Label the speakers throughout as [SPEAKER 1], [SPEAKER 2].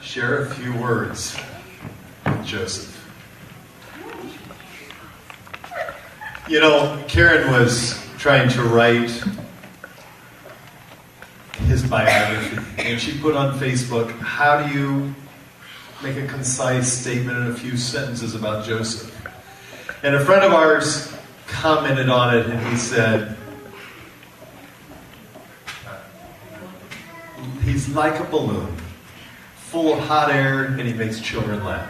[SPEAKER 1] Share a few words with Joseph. You know, Karen was trying to write his biography, and she put on Facebook, how do you make a concise statement in a few sentences about Joseph? And a friend of ours commented on it, and he said, he's like a balloon, full of hot air, and he makes children laugh.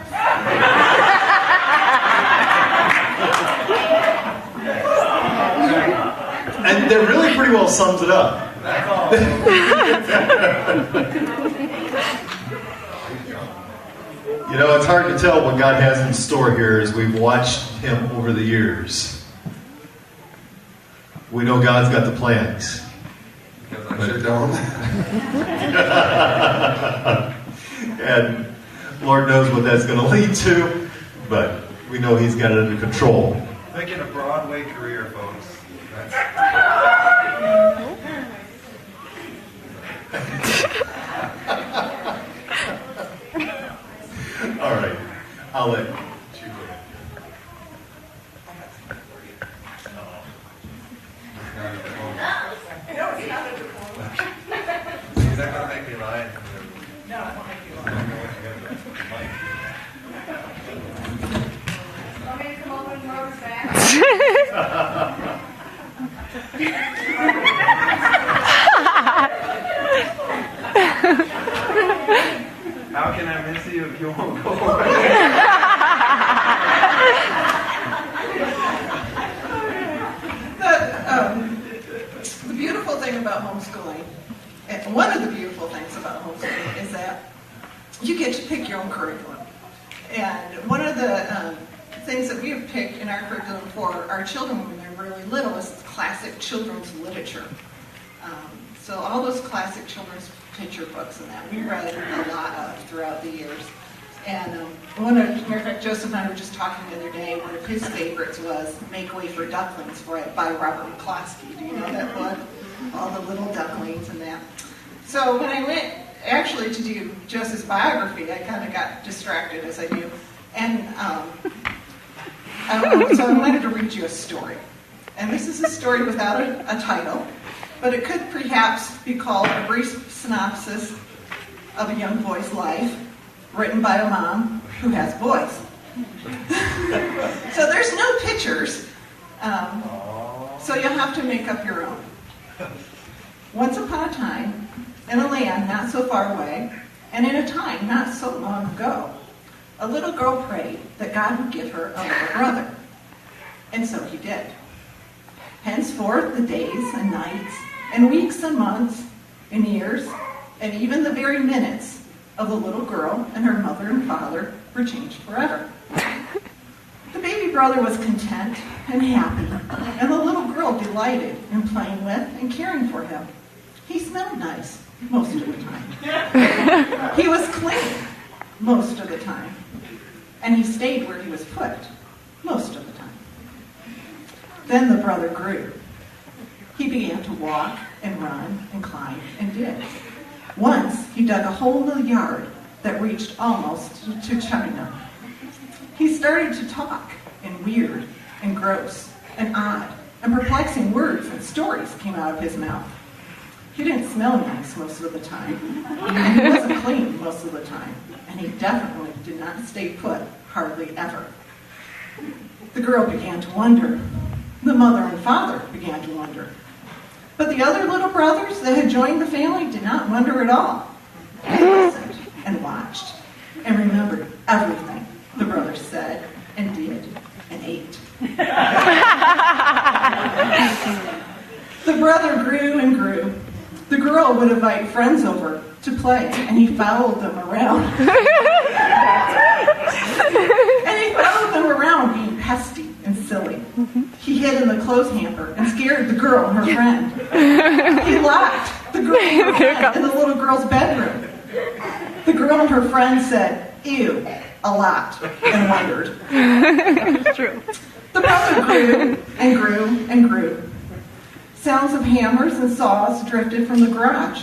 [SPEAKER 1] And that really pretty well sums it up. You know, it's hard to tell what God has in store here as we've watched him over the years. We know God's got the plans.
[SPEAKER 2] Because I sure don't.
[SPEAKER 1] And Lord knows what that's going to lead to, but we know he's got it under control.
[SPEAKER 2] Thinking a Broadway career, folks.
[SPEAKER 1] All right, I'll let you go.
[SPEAKER 2] Is that going to make me lie?
[SPEAKER 3] No, I won't make you lie. Want me to come over and rub his back?
[SPEAKER 2] How can I miss you if you won't go away?
[SPEAKER 3] The beautiful thing about homeschooling, and one of the beautiful things about homeschooling, is that you get to pick your own curriculum. And one of the things that we have picked in our curriculum for our children when they're really little is classic children's literature. So all those classic children's picture books and that we read a lot of throughout the years. And matter of fact, Joseph and I were just talking the other day, one of his favorites was Make Way for Ducklings by Robert McCloskey. Do you know that book? All the little ducklings and that. So when I went actually to do Joseph's biography, I kind of got distracted as I do. And so I wanted to read you a story. And this is a story without a title, but it could perhaps be called a brief synopsis of a young boy's life, written by a mom who has boys. So there's no pictures, so you'll have to make up your own. Once upon a time, in a land not so far away, and in a time not so long ago, a little girl prayed that God would give her a little brother. And so he did. Henceforth, the days and nights, and weeks and months, and years, and even the very minutes of the little girl and her mother and father were changed forever. The baby brother was content and happy, and the little girl delighted in playing with and caring for him. He smelled nice most of the time. He was clean most of the time. And he stayed where he was put most of the time. Then the brother grew. He began to walk and run and climb and dig. Once he dug a hole in the yard that reached almost to China. He started to talk in weird and gross and odd and perplexing words and stories came out of his mouth. He didn't smell nice most of the time, and he wasn't clean most of the time, and he definitely did not stay put hardly ever. The girl began to wonder. The mother and father began to wonder. But the other little brothers that had joined the family did not wonder at all. They listened and watched and remembered everything the brothers said and did and ate. The brother grew and grew. The girl would invite friends over to play, and he followed them around. And he followed them around being pesky and silly. He hid in the clothes hamper and scared the girl and her friend. He locked the girl and her friend in the little girl's bedroom. The girl and her friend said, "Ew," a lot and wondered.
[SPEAKER 4] True.
[SPEAKER 3] The brother grew and grew and grew. Sounds of hammers and saws drifted from the garage.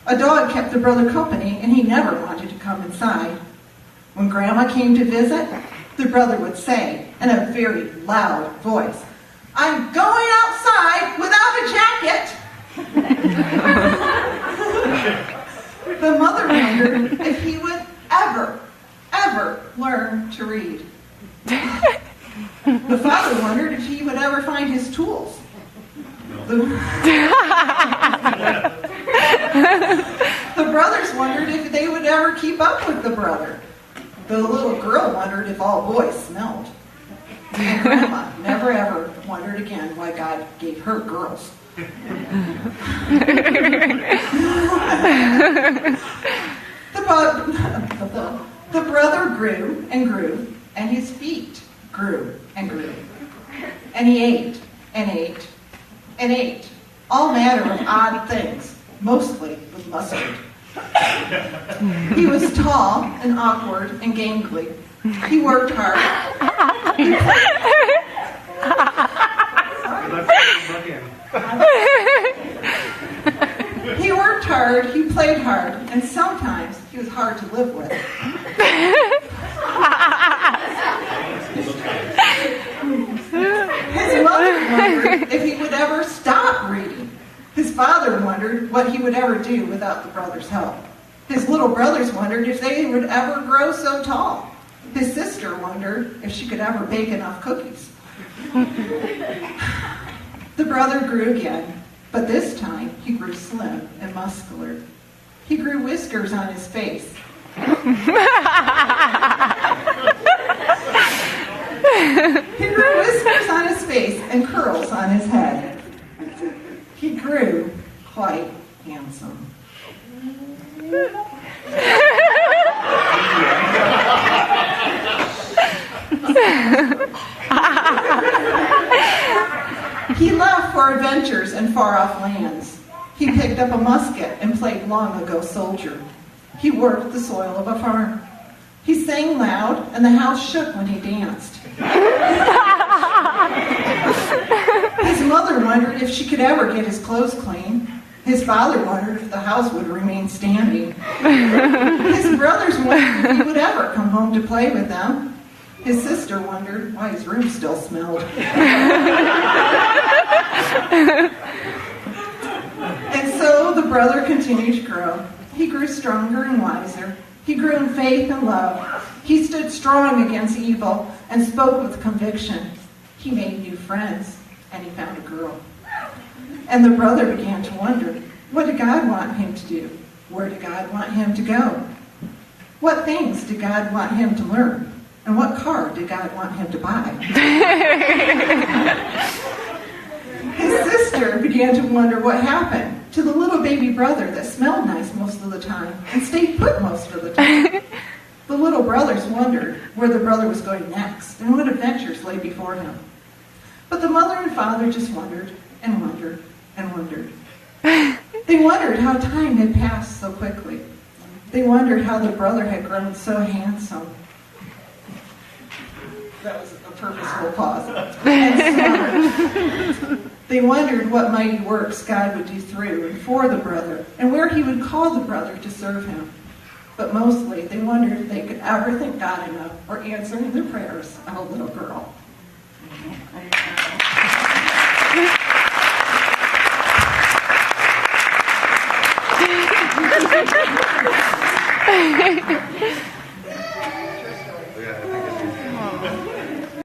[SPEAKER 3] A dog kept the brother company, and he never wanted to come inside. When Grandma came to visit, the brother would say in a very loud voice, "I'm going outside without a jacket." The mother wondered if he would ever learn to read. The father wondered if he would ever find his tools. The brothers wondered if they would ever keep up with the brother. The little girl wondered if all boys smelled. And Grandma never ever wondered again why God gave her girls. The brother grew and grew, and his feet grew and grew. And he ate and ate and ate all manner of odd things, mostly with mustard. He was tall and awkward and gangly. He worked hard. He worked hard, he played hard, and sometimes he was hard to live with. His mother wondered if he would ever stop reading. His father wondered what he would ever do without the brothers' help. His little brothers wondered if they would ever grow so tall. His sister wondered if she could ever bake enough cookies. The brother grew again, but this time he grew slim and muscular. He grew whiskers on his face. He grew whiskers on his face and curls on his head. He grew quite handsome. He left for adventures in far-off lands. He picked up a musket and played long-ago soldier. He worked the soil of a farm. He sang loud, and the house shook when he danced. His mother wondered if she could ever get his clothes clean. His father wondered if the house would remain standing. His brothers wondered if he would ever come home to play with them. His sister wondered why his room still smelled. And so the brother continued to grow. He grew stronger and wiser. He grew in faith and love. He stood strong against evil and spoke with conviction. He made new friends, and he found a girl. And the brother began to wonder, what did God want him to do? Where did God want him to go? What things did God want him to learn? And what car did God want him to buy? His sister began to wonder what happened to the little baby brother that smelled nice most of the time and stayed put most of the time. The little brothers wondered where the brother was going next and what adventures lay before him. But the mother and father just wondered and wondered and wondered. They wondered how time had passed so quickly. They wondered how the brother had grown so handsome. That was a purposeful pause. And smart. They wondered what mighty works God would do through and for the brother, and where he would call the brother to serve him. But mostly, they wondered if they could ever thank God enough for answering the prayers of a little girl.